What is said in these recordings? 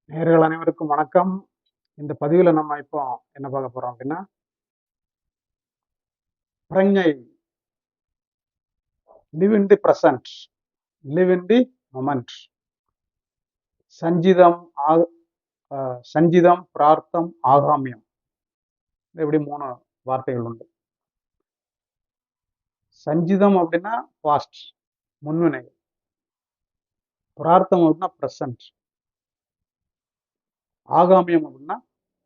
நேயர்கள் அனைவருக்கும் வணக்கம். இந்த பதிவுல நம்ம இப்போ என்ன பார்க்க போறோம் அப்படின்னா, பிரஞ்ஞை live in the present, live in the moment, சஞ்சிதம், சஞ்சிதம், பிரார்த்தம், ஆகாமியம். இப்படி 3 வார்த்தைகள் உண்டு. சஞ்சிதம் அப்படின்னா பாஸ்ட், முன்வினை. பிரார்த்தம் அப்படின்னா பிரசன்ட். ஆகாமியம் அப்படின்னா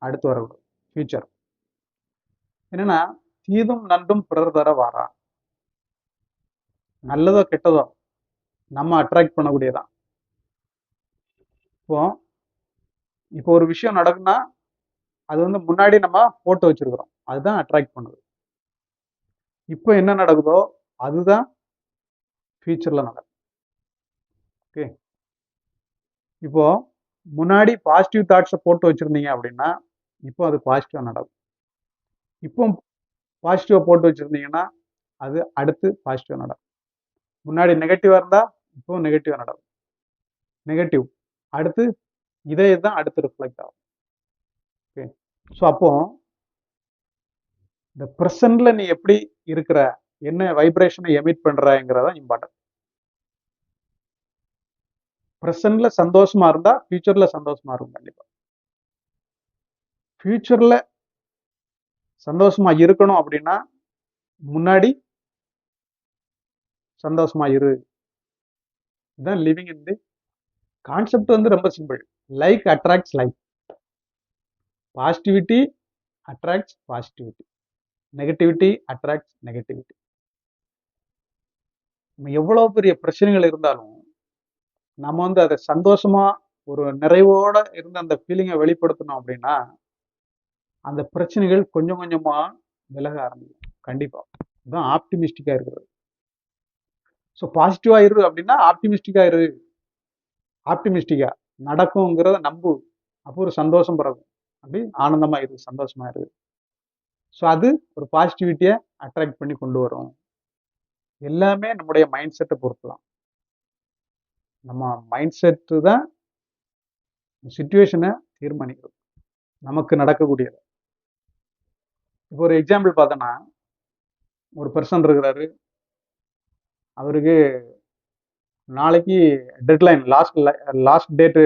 அடுத்து வரக்கூடிய ஃபியூச்சர். என்னன்னா, தீதும் நன்றும் பிறர் தர வாரா. நல்லதோ கெட்டதோ நம்ம அட்ராக்ட் பண்ணக்கூடியதான். இப்போ இப்போ ஒரு விஷயம் நடக்குன்னா அது முன்னாடி நம்ம போட்டு வச்சிருக்கிறோம். அதுதான் அட்ராக்ட் பண்ணுது. இப்போ என்ன நடக்குதோ அதுதான் ஃபியூச்சர்ல நடக்கும். ஓகே. இப்போ முன்னாடி பாசிட்டிவ் தாட்ஸை போட்டு வச்சிருந்தீங்க அப்படின்னா இப்போ அது பாசிட்டிவா நடக்கும். இப்போ பாசிட்டிவா போட்டு வச்சிருந்தீங்கன்னா அது அடுத்து பாசிட்டிவா நடக்கும். முன்னாடி நெகட்டிவா இருந்தா இப்போ நெகட்டிவா நடக்கும். நெகட்டிவ் அடுத்து இதே தான் அடுத்து ரிஃப்ளெக்ட் ஆகும். ஓகே. ஸோ அப்போ இந்த பிரசன்ட்ல நீ எப்படி இருக்கிற, என்ன வைப்ரேஷனை எமிட் பண்றங்கிறதா இம்பார்ட்டன்ட். பிரசன்ட்ல சந்தோஷமா இருந்தா ஃபியூச்சர்ல சந்தோஷமா இருக்கும். கண்டிப்பா ஃபியூச்சர்ல சந்தோஷமா இருக்கணும் அப்படின்னா முன்னாடி சந்தோஷமா இரு. இதுதான் லிவிங் இன் தி கான்செப்ட். ரொம்ப simple. Like attracts like. Positivity attracts positivity, negativity attracts negativity. நம்ம எவ்வளவு பெரிய பிரச்சனைகள் இருந்தாலும் நம்ம அதை சந்தோஷமா ஒரு நிறைவோட இருந்து அந்த ஃபீலிங்கை வெளிப்படுத்தணும் அப்படின்னா அந்த பிரச்சனைகள் கொஞ்சம் கொஞ்சமா விலக ஆரம்பிக்கும். கண்டிப்பா இதுதான் ஆப்டிமிஸ்டிக்கா இருக்கிறது. ஸோ பாசிட்டிவா இரு அப்படின்னா ஆப்டிமிஸ்டிக்கா இரு. ஆப்டிமிஸ்டிக்கா நடக்குங்கிறத நம்பு. அப்போ ஒரு சந்தோஷம் பிறகும். அப்படி ஆனந்தமா இரு, சந்தோஷமா இரு. ஸோ அது ஒரு பாசிட்டிவிட்டியை அட்ராக்ட் பண்ணி கொண்டு வரும். எல்லாமே நம்முடைய மைண்ட் செட்டை பொறுத்து தான். நம்ம மைண்ட் செட்டு தான் சிச்சுவேஷனை தீர்மானிக்கிறது, நமக்கு நடக்கக்கூடியது. இப்போ ஒரு எக்ஸாம்பிள் பார்த்தோன்னா, ஒரு பர்சன் இருக்கிறாரு. அவருக்கு நாளைக்கு டெட்லைன், லாஸ்ட் டேட்டு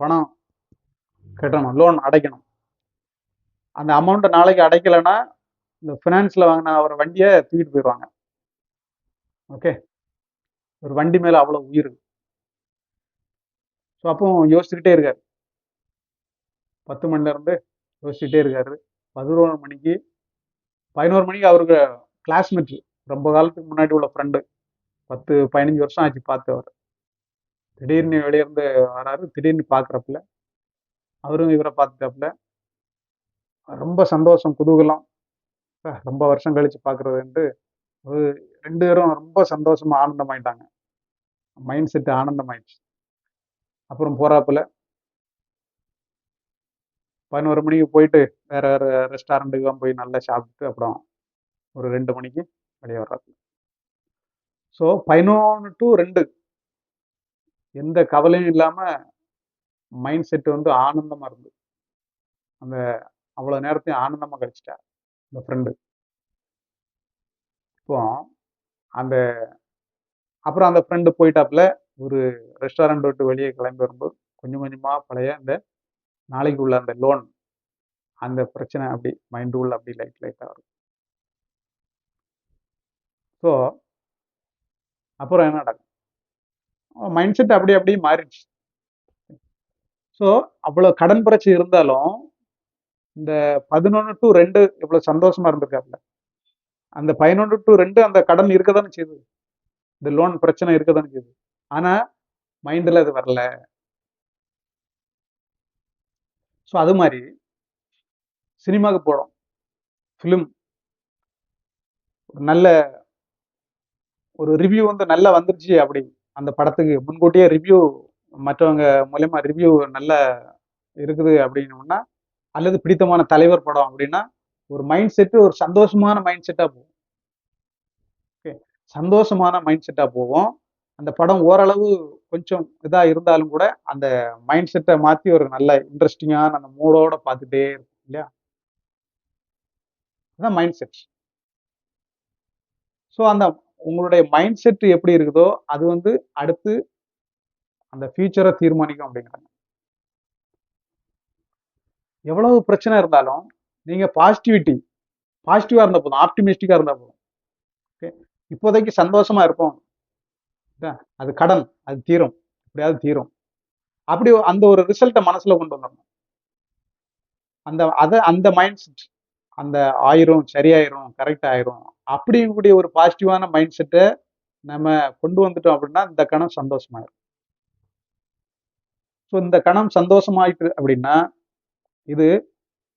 பணம் கட்டணும், லோன் அடைக்கணும். அந்த அமௌண்ட்டை நாளைக்கு அடைக்கலைன்னா இந்த ஃபினான்ஸில் வாங்கின ஒரு வண்டியை தூக்கிட்டு போயிடுவாங்க. ஓகே. ஒரு வண்டி மேலே அவ்வளோ உயிர். ஸோ அப்போ யோசிச்சுக்கிட்டே இருக்காரு. 10 மணில இருந்து யோசிச்சுட்டே இருக்காரு. 11 மணிக்கு அவருக்கு கிளாஸ்மேட், ரொம்ப காலத்துக்கு முன்னாடி உள்ள ஃப்ரெண்டு, 10-15 வருஷம் ஆச்சு பார்த்து. அவர் திடீர்னு வெளியிருந்து வராரு. திடீர்னு பார்க்குறப்பல அவரும் இவரை பார்த்துட்டாப்புல. ரொம்ப சந்தோஷம், குதூகலம். ரொம்ப வருஷம் கழிச்சு பார்க்குறதுன்ட்டு 2 பேரும் ரொம்ப சந்தோஷமா ஆனந்தமாயிட்டாங்க. Mind set ஆனந்தமாயிடுச்சு. அப்புறம் போறாப்புல 11 மணிக்கு போயிட்டு வேற வேற ரெஸ்டாரண்ட்டுக்கு போய் நல்லா சாப்பிட்டு அப்புறம் ஒரு 2 மணிக்கு வெளியே வர்றாப்புல. ஸோ 11 to 2 எந்த கவலையும் இல்லாம மைண்ட் செட் ஆனந்தமா இருந்து அந்த அவ்வளவு நேரத்தையும் ஆனந்தமா கழிச்சிட்டார் இந்த ஃப்ரெண்டு. இப்போ அந்த அப்புறம் அந்த ஃப்ரெண்டு போயிட்டாப்புல. ஒரு ரெஸ்டாரண்ட் விட்டு வெளியே கிளம்பி வரும்போது கொஞ்சம் கொஞ்சமா பழைய அந்த நாளைக்கு உள்ள அந்த லோன், அந்த பிரச்சனை அப்படி மைண்டு உள்ள அப்படி லைட்டா வரும். ஸோ அப்புறம் என்ன நடக்கும்? மைண்ட் செட் அப்படி மாறிடுச்சு. ஸோ அவ்வளோ கடன் பிரச்சனை இருந்தாலும் இந்த 11 to 2 இவ்வளவு சந்தோஷமா இருந்திருக்காப்புல. அந்த 11 to 2 அந்த கடன் இருக்கதானே செய்யுது, இந்த லோன் பிரச்சனை இருக்கதானே செய்யுது. ஆனா மைண்ட்ல அது வரல. ஸோ அது மாதிரி சினிமாவுக்கு போறோம். ஃபிலிம் நல்ல ஒரு ரிவ்யூ நல்லா வந்துருச்சு. அப்படி அந்த படத்துக்கு முன்கூட்டியே ரிவ்யூ, மற்றவங்க மூலயமா ரிவ்யூ நல்லா இருக்குது அப்படின்னோம்னா, அல்லது பிடித்தமான தலைவர் படம் அப்படின்னா ஒரு மைண்ட் செட்டு ஒரு சந்தோஷமான மைண்ட் செட்டா போகும். ஓகே. சந்தோஷமான மைண்ட் செட்டா போவோம். அந்த படம் ஓரளவு கொஞ்சம் இதா இருந்தாலும் கூட அந்த மைண்ட் செட்டை மாத்தி ஒரு நல்ல இன்ட்ரெஸ்டிங்கான அந்த மூடோட பார்த்துட்டே இருக்கும் இல்லையா? அதான் மைண்ட் செட். ஸோ அந்த உங்களுடைய மைண்ட் செட் எப்படி இருக்குதோ அது வந்து அடுத்து அந்த ஃபியூச்சரை தீர்மானிக்கும் அப்படிங்கிறாங்க. எவ்வளவு பிரச்சனை இருந்தாலும் நீங்க பாசிட்டிவா இருந்தா போதும், ஆப்டிமிஸ்டிக்கா இருந்தா போதும். ஓகே, இப்போதைக்கு சந்தோஷமா இருப்போம். அது கடன், அது தீரும், எப்படியாவது தீரும். அப்படி அந்த ஒரு ரிசல்ட்டை மனசுல கொண்டு வந்துடணும். அந்த மைண்ட் செட், அந்த ஆயிரும், சரியாயிரும், கரெக்ட் ஆயிரும் அப்படிங்கக்கூடிய ஒரு பாசிட்டிவான மைண்ட் செட்டை நம்ம கொண்டு வந்துட்டோம் அப்படின்னா இந்த கணம் சந்தோஷமாயிரும். ஸோ இந்த கணம் சந்தோஷமாயிட்டு அப்படின்னா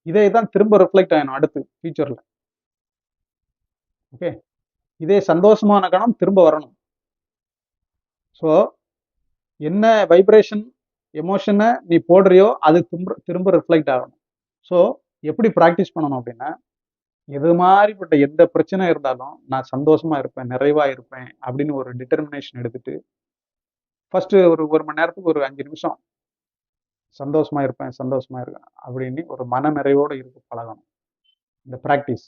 இதே தான் திரும்ப ரிஃப்ளெக்ட் ஆகணும் அடுத்து ஃபியூச்சர்ல. ஓகே, இதே சந்தோஷமான கணம் திரும்ப வரணும். ஸோ என்ன வைப்ரேஷன் எமோஷனை நீ போடுறியோ அது திரும்ப ரிஃப்ளெக்ட் ஆகணும். ஸோ எப்படி ப்ராக்டிஸ் பண்ணணும் அப்படின்னா, எது மாதிரிப்பட்ட எந்த பிரச்சனை இருந்தாலும் நான் சந்தோஷமா இருப்பேன், நிறைவா இருப்பேன் அப்படின்னு ஒரு டிட்டர்மினேஷன் எடுத்துட்டு ஃபர்ஸ்ட் ஒரு மணி நேரத்துக்கு ஒரு 5 நிமிஷம் சந்தோஷமா இருப்பேன் அப்படின்னு ஒரு மன நிறைவோடு இருக்க பழகணும் இந்த ப்ராக்டிஸ்.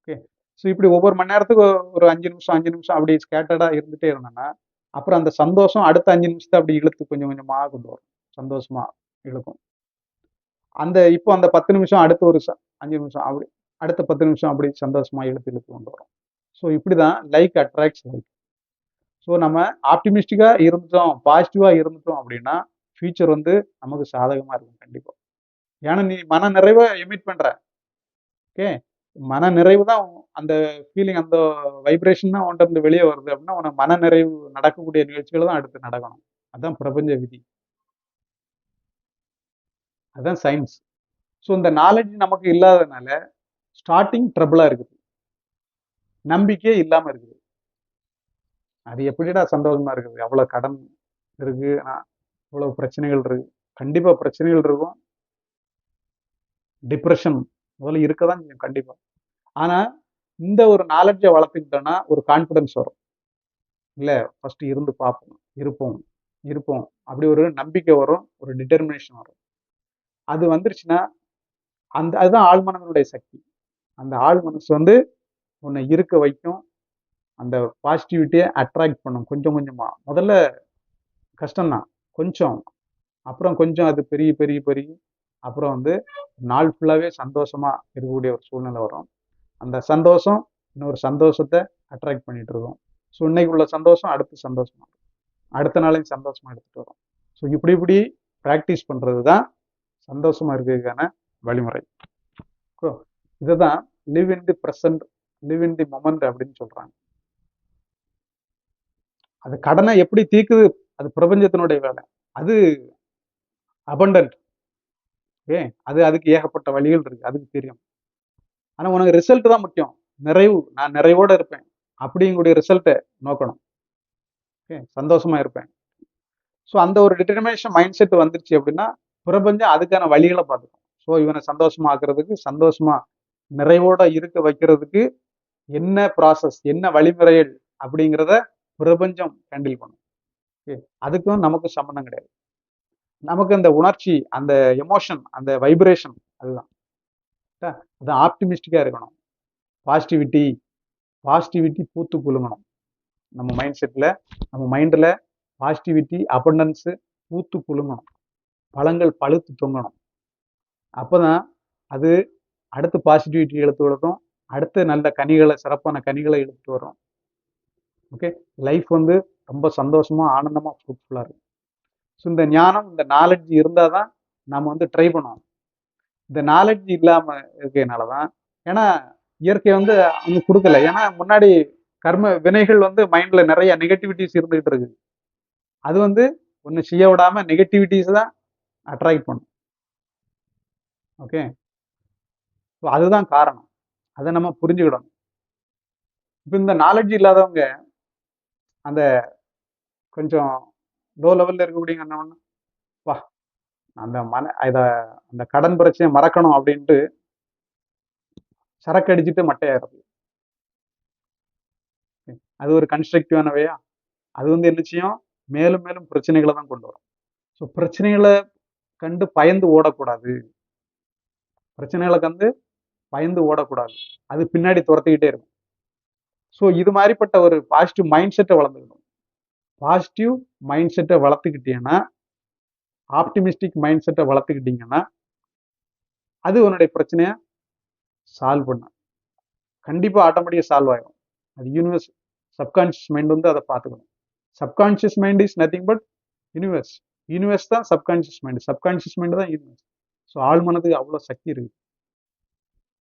ஓகே, ஸோ இப்படி ஒவ்வொரு மணி நேரத்துக்கு ஒரு 5 நிமிஷம் அப்படி ஸ்கேட்டர்டா இருந்துட்டே இருந்தேன்னா அப்புறம் அந்த சந்தோஷம் அடுத்த 5 நிமிஷத்தை அப்படி இழுத்து கொஞ்சம் கொஞ்சமாக கொண்டு வரும், சந்தோஷமா இழுக்கும். இப்போ அந்த 10 நிமிஷம் அடுத்த ஒரு 5 நிமிஷம் அப்படி அடுத்த 10 நிமிஷம் அப்படி சந்தோஷமா இழுத்து கொண்டு வரும். ஸோ இப்படிதான் லைக் அட்ராக்ட்ஸ் லைக். ஸோ நம்ம ஆப்டிமிஸ்டிக்கா இருந்துட்டோம், பாசிட்டிவா இருந்துட்டோம் அப்படின்னா ஃபியூச்சர் வந்து நமக்கு சாதகமா இருக்கும் கண்டிப்பா. ஏன்னா நீ மன நிறைவை எமிட் பண்ற. ஓகே, மன நிறைவு தான் அந்த ஃபீலிங், அந்த வைப்ரேஷன் தான் உன்கிட்ட இருந்து வெளியே வருது அப்படின்னா உனக்கு மன நிறைவு நடக்கக்கூடிய நிகழ்ச்சிகள் தான் அடுத்து நடக்கணும். அதான் பிரபஞ்ச விதி, அதான் சயின்ஸ். ஸோ இந்த நாலேஜ் நமக்கு இல்லாததுனால ஸ்டார்டிங் ட்ரபிளா இருக்குது, நம்பிக்கையே இல்லாம இருக்குது. அது எப்படிடா சந்தோஷமா இருக்குது, அவ்வளவு கடன் இருக்கு, இவ்வளவு பிரச்சனைகள் இருக்கு. கண்டிப்பா பிரச்சனைகள் இருக்கும், டிப்ரெஷன் முதல்ல இருக்கதான் செய்யும் கண்டிப்பா. ஆனா இந்த ஒரு நாலேஜை வளர்த்துக்கிட்டோம்னா ஒரு கான்பிடன்ஸ் வரும். இல்ல ஃபர்ஸ்ட் இருந்து பார்ப்போம், இருப்போம் அப்படி ஒரு நம்பிக்கை வரும், ஒரு டிட்டர்மினேஷன் வரும். அது வந்துருச்சுன்னா அதுதான் ஆழ்மனதனுடைய சக்தி. அந்த ஆழ் மனசு வந்து உன்னை இருக்க வைக்கும், அந்த பாசிட்டிவிட்டியை அட்ராக்ட் பண்ணும். கொஞ்சம் கொஞ்சமா முதல்ல கஷ்டம்தான் கொஞ்சம், அப்புறம் கொஞ்சம் அது பெரிய பெரிய பெரிய அப்புறம் வந்து நாள் ஃபுல்லாவே சந்தோஷமா இருக்கக்கூடிய ஒரு சூழ்நிலை வரும். அந்த சந்தோஷம் இன்னொரு சந்தோஷத்தை அட்ராக்ட் பண்ணிட்டு இருக்கும். ஸோ இன்னைக்கு உள்ள சந்தோஷம் அடுத்த சந்தோஷமா, அடுத்த நாளையும் சந்தோஷமா எடுத்துட்டு வரும். ஸோ இப்படி ப்ராக்டிஸ் பண்றது தான் சந்தோஷமா இருக்கிறதுக்கான வழிமுறை. இதுதான் live in the present, live in the moment அப்படின்னு சொல்றாங்க. அது கடனை எப்படி தீக்குது அது பிரபஞ்சத்தினுடைய வேலை, அது அபண்டன்ட். ஓகே, அதுக்கு ஏகப்பட்ட வழிகள் இருக்கு, அதுக்கு தெரியும். ஆனா உனக்கு ரிசல்ட் தான் முக்கியம். நான் நிறைவோட இருப்பேன் அப்படிங்கக்கூடிய ரிசல்ட்டை நோக்கணும். ஓகே, சந்தோஷமா இருப்பேன். ஸோ அந்த ஒரு டிட்டர்மினேஷன் மைண்ட் செட் வந்துருச்சு அப்படின்னா பிரபஞ்சம் அதுக்கான வழிகளை பார்த்துக்கும். ஸோ இவனை சந்தோஷமா ஆக்குறதுக்கு, சந்தோஷமா நிறைவோட இருக்க வைக்கிறதுக்கு என்ன ப்ராசஸ், என்ன வழிமுறைகள் அப்படிங்கிறத பிரபஞ்சம் ஹேண்டில் பண்ணும். அதுக்கும் நமக்கு சம்பந்தம் கிடையாது. நமக்கு அந்த உணர்ச்சி, அந்த எமோஷன், அந்த வைப்ரேஷன் அதுதான். அது ஆப்டிமிஸ்டிக்கா இருக்கணும். பாசிட்டிவிட்டி பூத்து குலுங்கணும். நம்ம மைண்ட் செட்ல, நம்ம மைண்ட்ல பாசிட்டிவிட்டி, அபண்டன்ஸ் பூத்து குலுங்கணும், பழங்கள் பழுத்து தொங்கணும். அப்பதான் அது அடுத்து பாசிட்டிவிட்டி எடுத்து வரும், அடுத்து நல்ல கனிகளை, சிறப்பான கனிகளை எடுத்துட்டு வரும். ஓகே, லைஃப் வந்து ரொம்ப சந்தோஷமா ஆனந்தமா ஃப்ரூட்ஃபுல்லா இருக்கும். ஸோ இந்த ஞானம், இந்த நாலேஜ் இருந்தாதான் நம்ம வந்து ட்ரை பண்ணுவோம். இந்த நாலேஜ் இல்லாம இருக்கிறதுனாலதான், ஏன்னா இயற்கை வந்து அவங்க கொடுக்கல. ஏன்னா முன்னாடி கர்ம வினைகள் வந்து மைண்ட்ல நிறைய நெகட்டிவிட்டிஸ் இருந்துகிட்டு இருக்கு. அது வந்து ஒன்னு செய்ய விடாம நெகட்டிவிட்டிஸ் தான் அட்ராக்ட் பண்ணும். ஓகே, அதுதான் காரணம். அதை நம்ம புரிஞ்சுக்கிடணும். இப்ப இந்த நாலேஜ் இல்லாதவங்க அந்த கொஞ்சம் லோ லெவல்ல இருக்கக்கூடிய என்ன பண்ண, வா அந்த கடன் பிரச்சனையை மறக்கணும் அப்படின்ட்டு சரக்கு அடிச்சுட்டு மட்டையாயிருக்கு. அது ஒரு கன்ஸ்ட்ரக்டிவான வேயா? அது வந்து என்ன செய்யும், மேலும் மேலும் பிரச்சனைகளை தான் கொண்டு வரும். ஸோ பிரச்சனைகளை கண்டு பயந்து ஓடக்கூடாது. பிரச்சனைகளை கண்டு பயந்து ஓடக்கூடாது. அது பின்னாடி துரத்திக்கிட்டே இருக்கும். ஸோ இது மாதிரிப்பட்ட ஒரு பாசிட்டிவ் மைண்ட் செட்டை வளர்ந்துக்கணும். பாசிட்டிவ் மைண்ட் செட்டை வளர்த்துக்கிட்டீங்கன்னா, ஆப்டிமிஸ்டிக் மைண்ட் செட்டை வளர்த்துக்கிட்டீங்கன்னா, அது உன்னுடைய பிரச்சனையை சால்வ் பண்ணும். கண்டிப்பா ஆட்டோமேட்டிக்கா சால்வ் ஆயிடும். அது யூனிவர்ஸ் சப்கான்ஷியஸ் மைண்ட் வந்து அதை பார்த்துக்கணும். Subconscious mind is nothing but universe. Universe தான் சப்கான்ஷியஸ் மைண்ட். சப்கான்ஷியஸ் மைண்ட் தான் யூனிவர்ஸ். ஸோ ஆழ்மனதுக்கு அவ்வளோ சக்தி இருக்கு.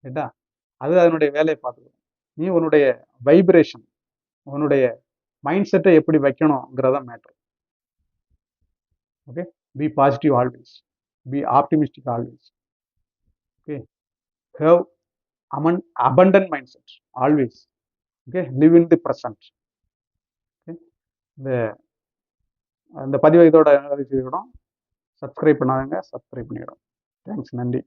ரைட்டா? அது அதனுடைய வேலையை பார்த்துக்கணும். நீ உன்னுடைய வைப்ரேஷன், உன்னுடைய மைண்ட் செட்டை எப்படி வைக்கணுங்கிறத matter. Okay, be positive always, be optimistic always. Okay, have abundant mindset always. Okay, live in the present. Okay, இந்த பதிவை இதோட சப்ஸ்கிரைப் பண்ணாதவங்க சப்ஸ்கிரைப் பண்ணிடுறோம். தேங்க்ஸ், நன்றி.